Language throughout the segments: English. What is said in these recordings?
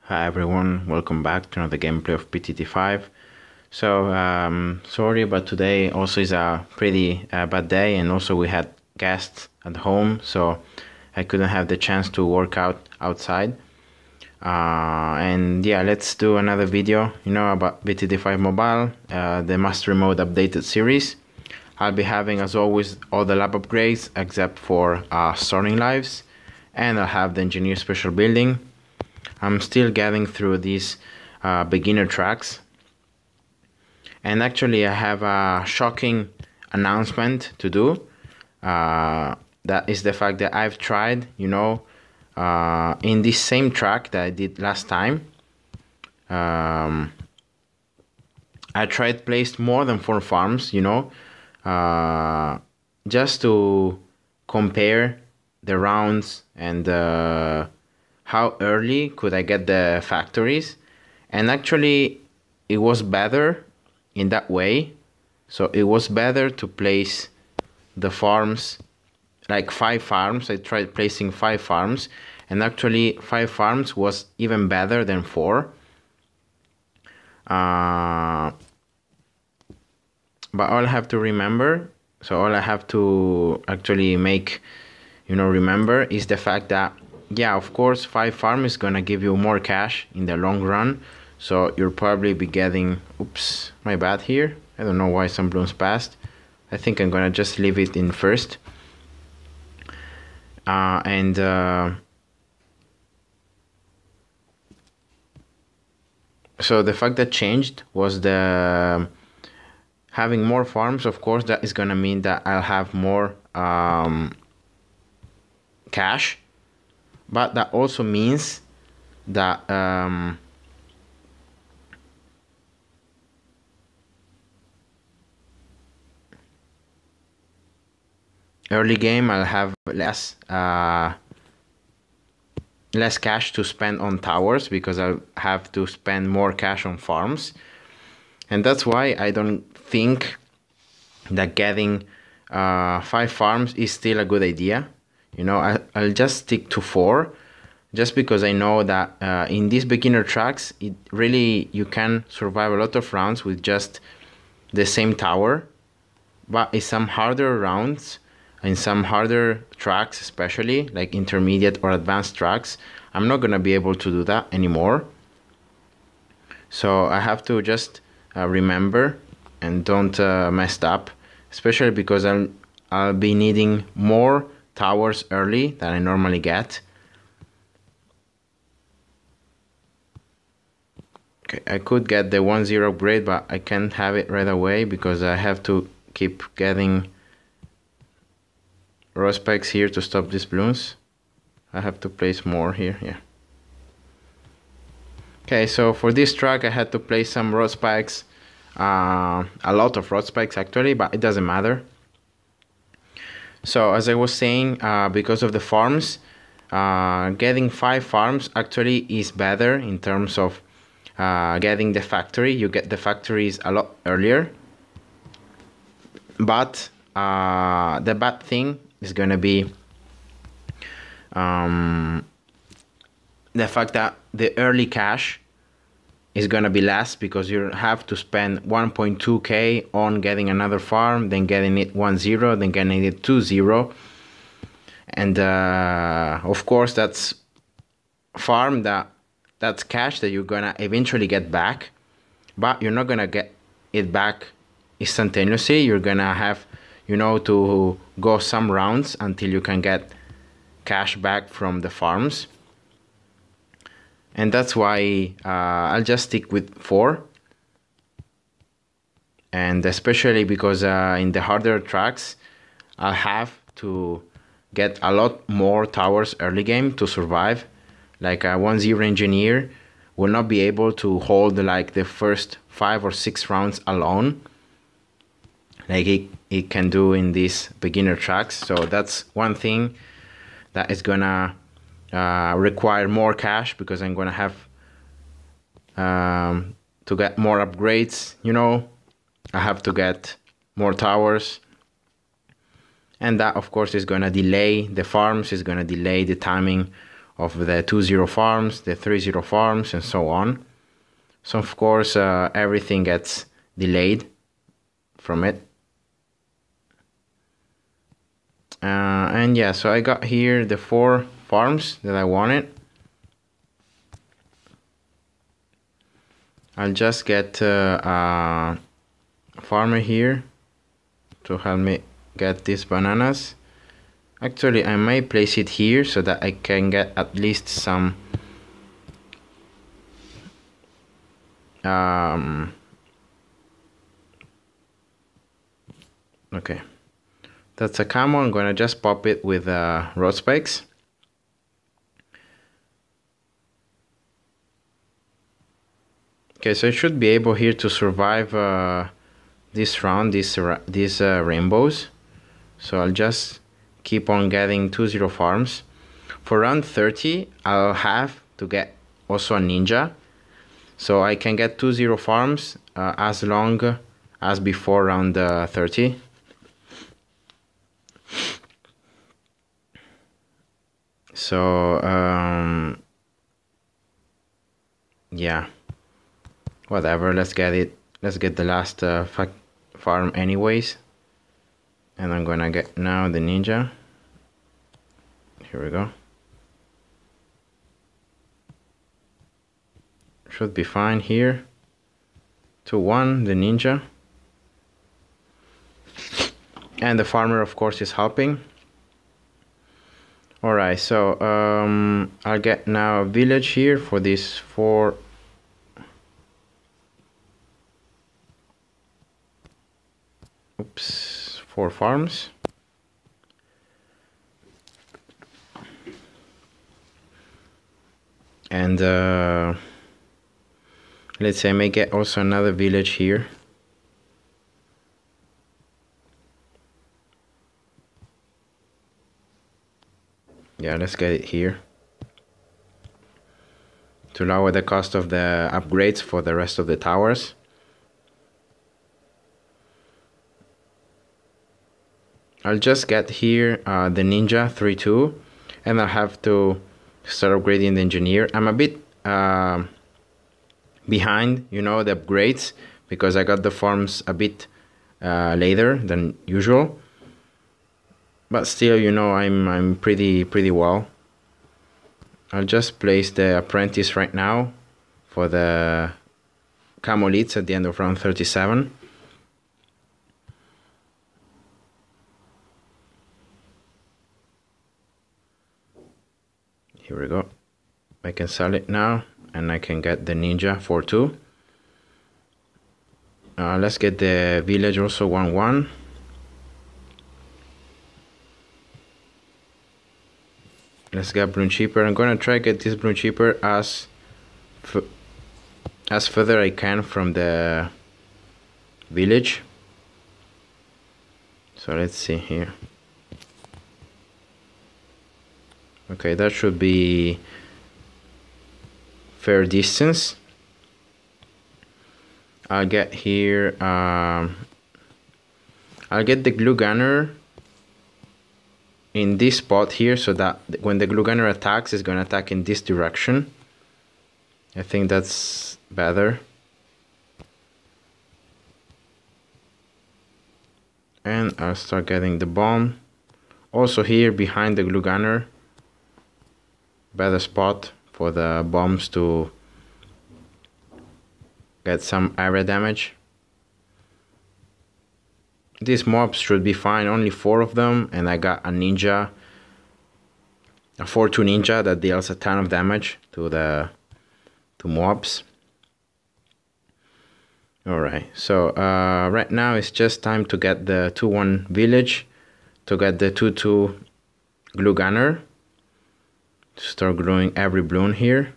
Hi everyone, welcome back to another gameplay of BTD5. Sorry, but today also is a pretty bad day, and also we had guests at home, so I couldn't have the chance to work out outside. And yeah, let's do another video, about BTD5 Mobile, the Mastery Mode updated series. I'll be having, as always, all the lab upgrades except for Soaring Lives, and I'll have the Engineer Special Building. I'm still getting through these beginner tracks, and actually I have a shocking announcement to do. That is the fact that I've tried, in this same track that I did last time. I tried placed more than 4 farms, just to compare the rounds and how early could I get the factories, and actually it was better in that way. So it was better to place the farms, like 5 farms. I tried placing 5 farms, and actually 5 farms was even better than 4. But all I have to remember, all I have to actually make, remember is the fact that, yeah, of course, 5 farm is gonna give you more cash in the long run. So you'll probably be getting, oops, my bad here. I don't know why some blooms passed. I think I'm gonna just leave it in first. So the fact that changed was the having more farms. Of course, that is gonna mean that I'll have more cash. But that also means that early game I'll have less cash to spend on towers, because I'll have to spend more cash on farms. And that's why I don't think that getting 5 farms is still a good idea. I'll just stick to 4, just because I know that in these beginner tracks, you can survive a lot of rounds with just the same tower. But in some harder rounds, in some harder tracks, especially like intermediate or advanced tracks, I'm not gonna be able to do that anymore. So I have to just remember and don't mess up, especially because I'll be needing more towers early than I normally get. Okay, I could get the 1-0 upgrade, but I can't have it right away because I have to keep getting raw spikes here to stop these balloons. I have to place more here, yeah. Okay, so for this track I had to place some raw spikes, a lot of raw spikes actually, but it doesn't matter. So as I was saying, because of the farms, getting 5 farms actually is better in terms of getting the factory. You get the factories a lot earlier. But the bad thing is gonna be the fact that the early cash is gonna be less, because you have to spend 1.2k on getting another farm, then getting it 1-0, then getting it 2-0, and of course that's that's cash that you're gonna eventually get back, but you're not gonna get it back instantaneously. You're gonna have, to go some rounds until you can get cash back from the farms. And that's why I'll just stick with 4. And especially because in the harder tracks, I'll have to get a lot more towers early game to survive. Like a 1-0 engineer will not be able to hold like the first 5 or 6 rounds alone, like it can do in these beginner tracks. So that's one thing that is gonna require more cash, because I'm gonna have to get more upgrades. I have to get more towers, and that of course is gonna delay the farms, is gonna delay the timing of the 2-0 farms, the 3-0 farms, and so on. So of course everything gets delayed from it. And yeah, so I got here the 4 farms that I wanted. I'll just get a farmer here to help me get these bananas. Actually, I may place it here so that I can get at least some okay, that's a camo. I'm gonna just pop it with road spikes. Okay, so I should be able here to survive this round, these rainbows. So I'll just keep on getting 2-0 farms. For round 30, I'll have to get also a ninja, so I can get 2-0 farms as long as before round 30. So yeah, whatever, let's get it. Let's get the last farm anyways. And I'm gonna get now the ninja. Here we go. Should be fine here. 2-1, the ninja. And the farmer, of course, is helping. Alright, so I'll get now a village here for these 4. Oops, 4 farms. And let's say I may get also another village here. Yeah, let's get it here to lower the cost of the upgrades for the rest of the towers. I'll just get here the ninja 3-2, and I'll have to start upgrading the engineer. I'm a bit behind, you know, the upgrades, because I got the farms a bit later than usual. But still, you know, I'm pretty well. I'll just place the apprentice right now for the camo leads at the end of round 37. Here we go. I can sell it now, and I can get the ninja 4-2. Let's get the village also 1-1. Let's get Bloom Cheaper. I'm gonna try to get this Bloom Cheaper as further I can from the village. So let's see here. Okay, that should be fair distance. I'll get here, I'll get the glue gunner in this spot here, so that when the glue gunner attacks, it's going to attack in this direction. I think that's better. And I'll start getting the bomb. Also here behind the glue gunner, better spot for the bombs to get some area damage. These mobs should be fine, only 4 of them, and I got a ninja, a 4-2 ninja that deals a ton of damage to mobs. Alright, so right now it's just time to get the 2-1 village, to get the 2-2 glue gunner, to start gluing every bloom here.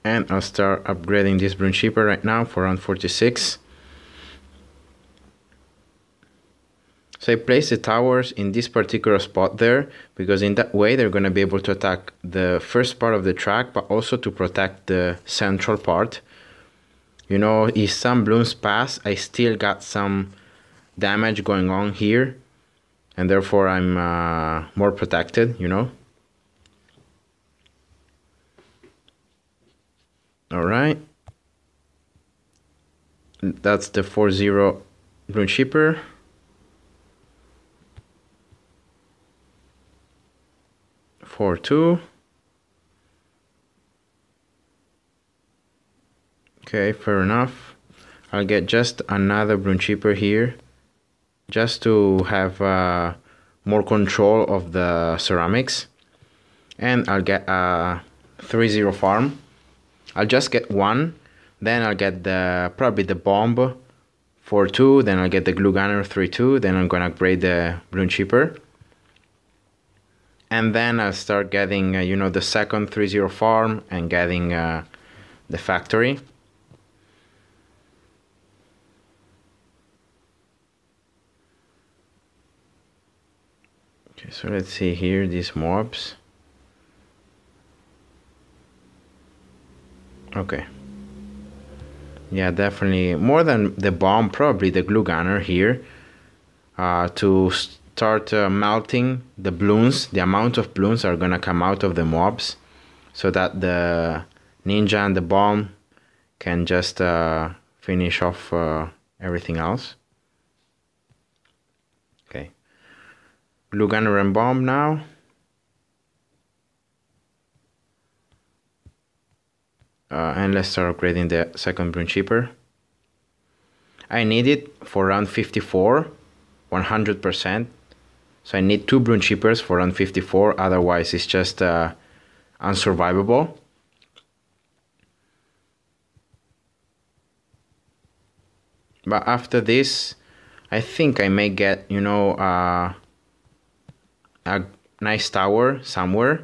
And I'll start upgrading this Bloom Cheaper right now for round 46. So I place the towers in this particular spot there, because in that way they're going to be able to attack the first part of the track, but also to protect the central part. you know, if some balloons pass, I still got some damage going on here, and therefore I'm more protected, you know. All right, that's the 4-0 balloon shipper. For 2. Okay, fair enough. I'll get just another balloon chipper here, just to have more control of the ceramics. And I'll get a 3-0 farm. I'll just get one, then I'll get probably the bomb for 2, then I'll get the glue gunner 3-2, then I'm gonna upgrade the balloon chipper. And then I'll start getting, you know, the second 3-0 farm and getting the factory. Okay, so let's see here, these mobs. Okay. Yeah, definitely more than the bomb, probably the glue gunner here to start melting the balloons. The amount of balloons are gonna come out of the mobs, so that the ninja and the bomb can just finish off everything else. Okay, glue gunner and bomb now. And let's start upgrading the second balloon chipper. I need it for round 54, 100%. So I need 2 balloon chippers for round 54, otherwise it's just unsurvivable. But after this, I think I may get, you know, a nice tower somewhere,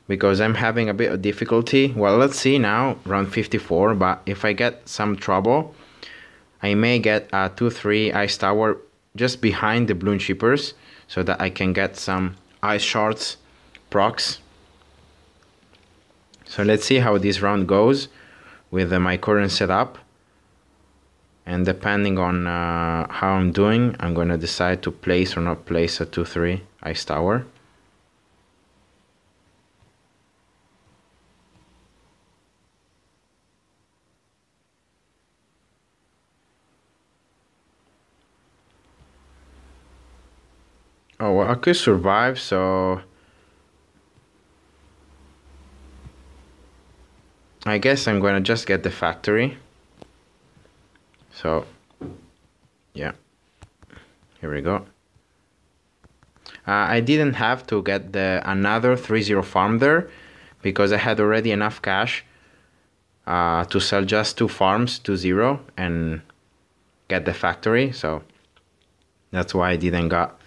because I'm having a bit of difficulty. Well, let's see now, round 54, but if I get some trouble, I may get a 2-3 ice tower just behind the balloon chippers, so that I can get some ice shards procs. So let's see how this round goes with my current setup, and depending on how I'm doing, I'm gonna decide to place or not place a 2-3 ice tower. Oh, well, I could survive, so I guess I'm gonna just get the factory. So, yeah, here we go. I didn't have to get another 3-0 farm there, because I had already enough cash to sell just 2 farms 2-0 and get the factory. So that's why I didn't got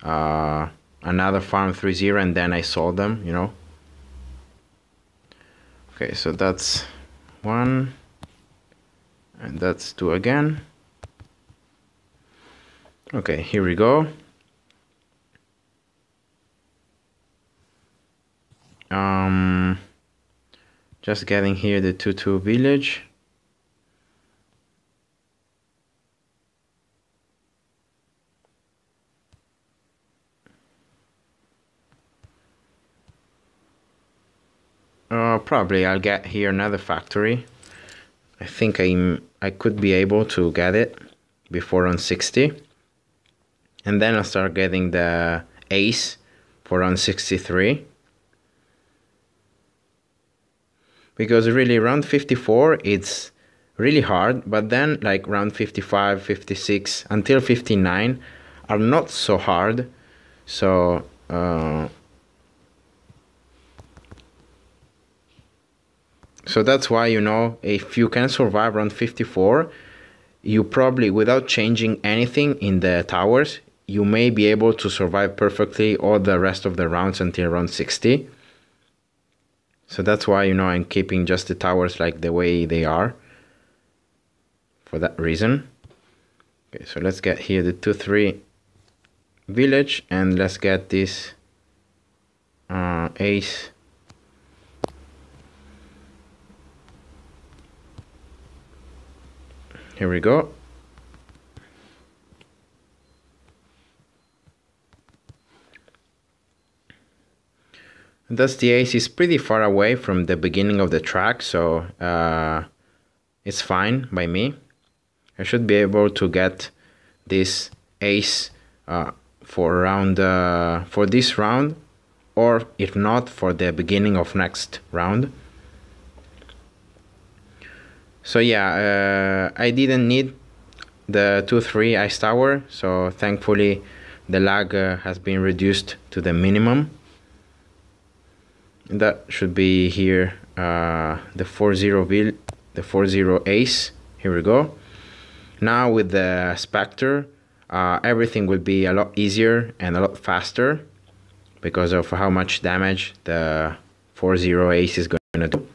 another farm 3-0 and then I sold them, you know. Okay, so that's 1 and that's 2 again. Okay, here we go. Just getting here the 2-2 village. Probably I'll get here another factory. I think I could be able to get it before on 60. And then I'll start getting the ace for on 63. Because really round 54 it's really hard, but then like round 55, 56 until 59 are not so hard. So so that's why, you know, if you can survive round 54, you probably, without changing anything in the towers, you may be able to survive perfectly all the rest of the rounds until round 60. So that's why, you know, I'm keeping just the towers like the way they are, for that reason. Okay, so let's get here the 2-3 village, and let's get this ace. Here we go. Thus the ace is pretty far away from the beginning of the track, so it's fine by me. I should be able to get this ace for this round, or if not, for the beginning of next round. So yeah, I didn't need the 2-3 ice tower, so thankfully the lag has been reduced to the minimum. That should be here, the 4-0 the 4-0 ace. Here we go. Now with the Spectre, everything will be a lot easier and a lot faster because of how much damage the 4-0 ace is going to do.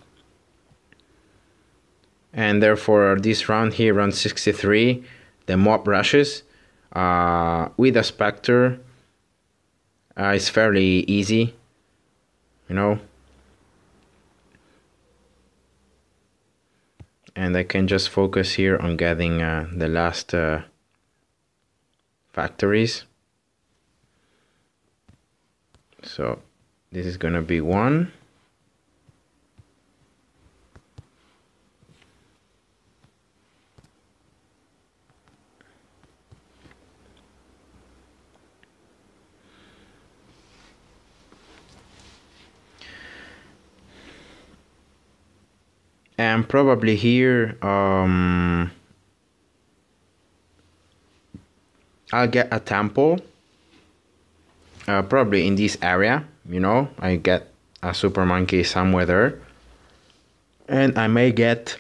And therefore this round here, round 63, the mob rushes with a Spectre is fairly easy, you know. And I can just focus here on getting the last factories. So this is gonna be one. And probably here I'll get a temple, probably in this area, you know. I get a super monkey somewhere there, and I may get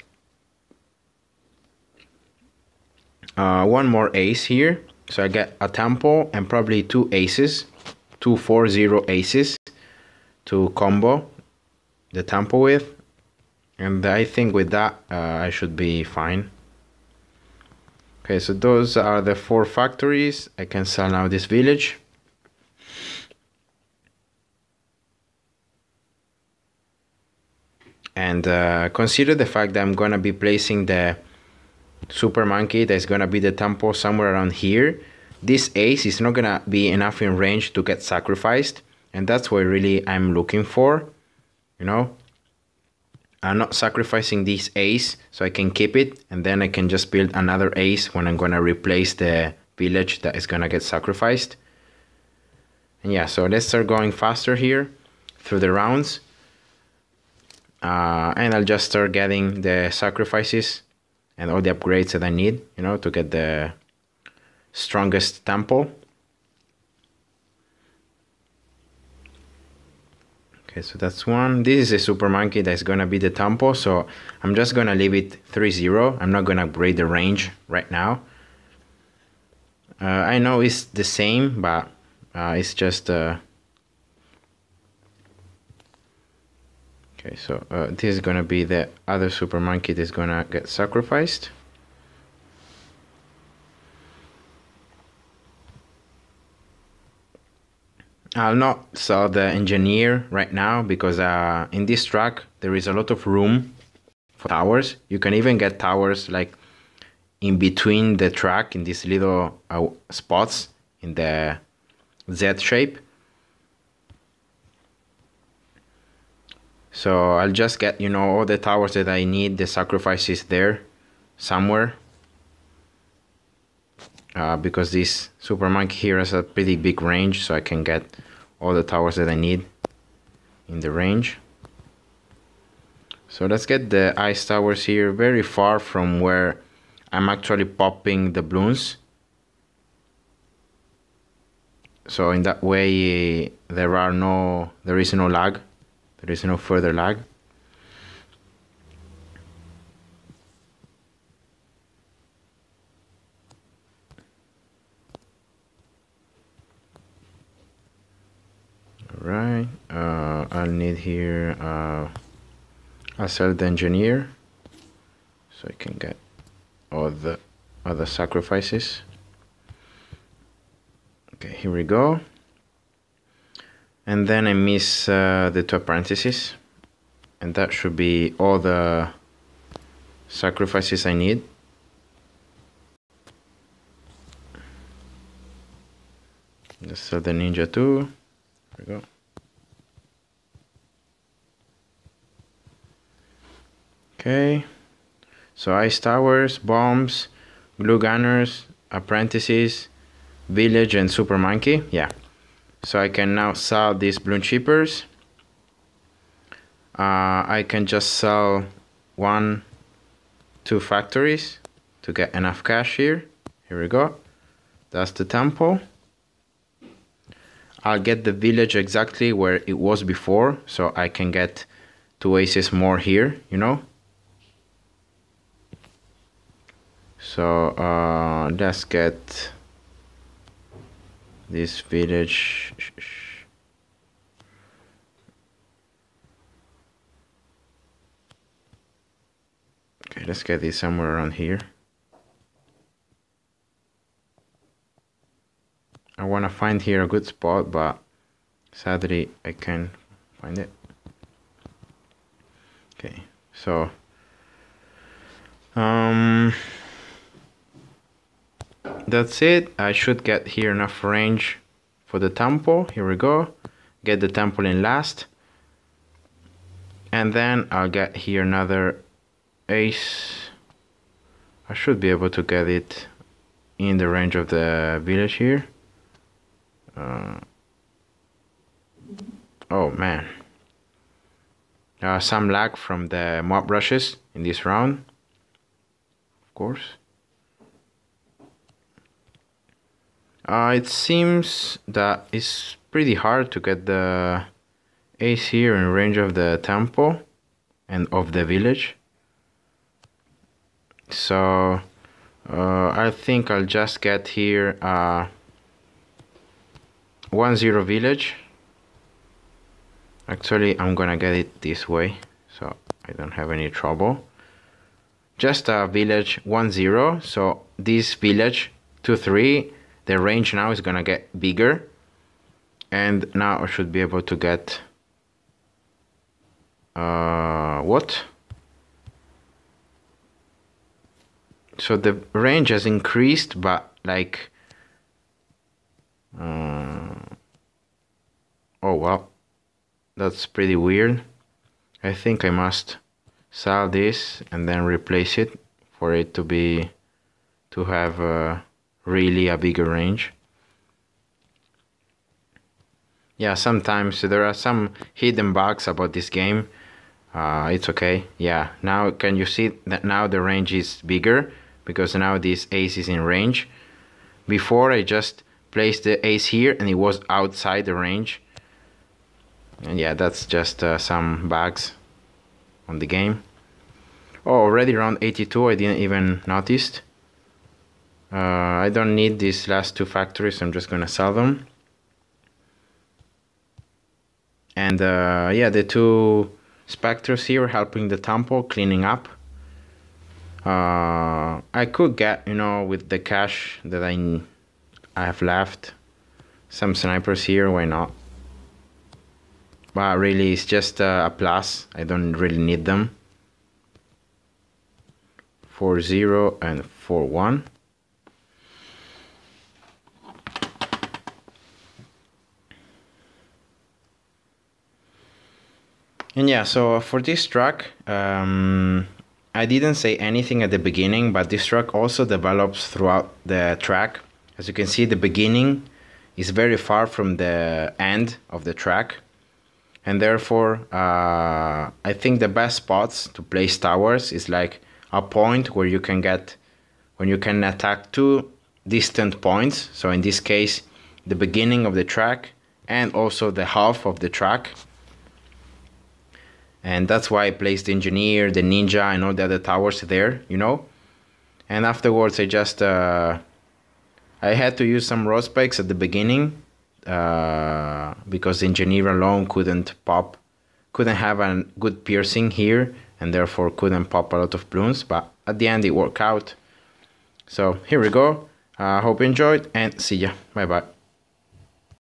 one more ace here, so I get a temple and probably two aces, 2-4-0 aces to combo the temple with. And I think with that, I should be fine. Okay, so those are the 4 factories. I can sell now this village. And consider the fact that I'm gonna be placing the super monkey that's gonna be the temple somewhere around here. This ace is not gonna be enough in range to get sacrificed. And that's what really I'm looking for, you know. I'm not sacrificing this ace so I can keep it, and then I can just build another ace when I'm gonna replace the village that is gonna get sacrificed. And yeah, so let's start going faster here through the rounds, and I'll just start getting the sacrifices and all the upgrades that I need, you know, to get the strongest temple. Okay, so that's one. This is a super monkey that's gonna be the tempo, so I'm just gonna leave it 3-0. I'm not gonna upgrade the range right now. I know it's the same, but it's just okay, so this is gonna be the other super monkey that's gonna get sacrificed. I'll not sell the engineer right now because in this track there is a lot of room for towers. You can even get towers like in between the track in these little spots in the Z shape. So I'll just get, you know, all the towers that I need, the sacrifices there somewhere. Because this super monkey here has a pretty big range, so I can get all the towers that I need in the range. So let's get the ice towers here very far from where I'm actually popping the balloons. So in that way there is no lag, there is no further lag. Right, I'll need here I'll sell the engineer so I can get all the other sacrifices. Okay, here we go. And then I miss the 2 apprentices, and that should be all the sacrifices I need. Just sell the ninja too. There we go. Okay. So ice towers, bombs, glue gunners, apprentices, village, and super monkey. Yeah. So I can now sell these bloon chippers. I can just sell 1, 2 factories to get enough cash here. Here we go. That's the temple. I'll get the village exactly where it was before, so I can get 2 aces more here, you know. So let's get this village. Okay, let's get this somewhere around here. I want to find here a good spot, but sadly I can't find it. Okay, so that's it. I should get here enough range for the temple. Here we go. Get the temple in last, and then I'll get here another ace. I should be able to get it in the range of the village here. Oh man, some lag from the mob rushes in this round, of course. It seems that it's pretty hard to get the ace here in range of the temple and of the village. So I think I'll just get here 1-0 village. Actually, I'm gonna get it this way, so I don't have any trouble. Just a village 1-0. So this village 2-3, the range now is gonna get bigger, and now I should be able to get what? So the range has increased, but like oh well, that's pretty weird. I think I must sell this and then replace it for it to have really a bigger range. Yeah, sometimes there are some hidden bugs about this game. It's okay. Yeah, now can you see that now the range is bigger because now this ace is in range. Before I just placed the ace here and it was outside the range. And yeah, that's just some bugs on the game. Oh, already around 82, I didn't even notice. I don't need these last 2 factories, I'm just gonna sell them. And yeah, the 2 specters here helping the temple, cleaning up. I could get, you know, with the cash that I have left, some snipers here, why not? But really it's just a plus, I don't really need them. 4-0 and 4-1. And yeah, so for this track, I didn't say anything at the beginning, but this track also develops throughout the track. As you can see, the beginning is very far from the end of the track. And therefore, I think the best spots to place towers is like a point where you can get, when you can attack 2 distant points. So in this case, the beginning of the track and also the half of the track. And that's why I placed the engineer, the ninja, and all the other towers there, you know. And afterwards, I just I had to use some road spikes at the beginning because the engineer alone couldn't have a good piercing here, and therefore couldn't pop a lot of balloons. But at the end, it worked out. So here we go. Hope you enjoyed, and see ya. Bye bye.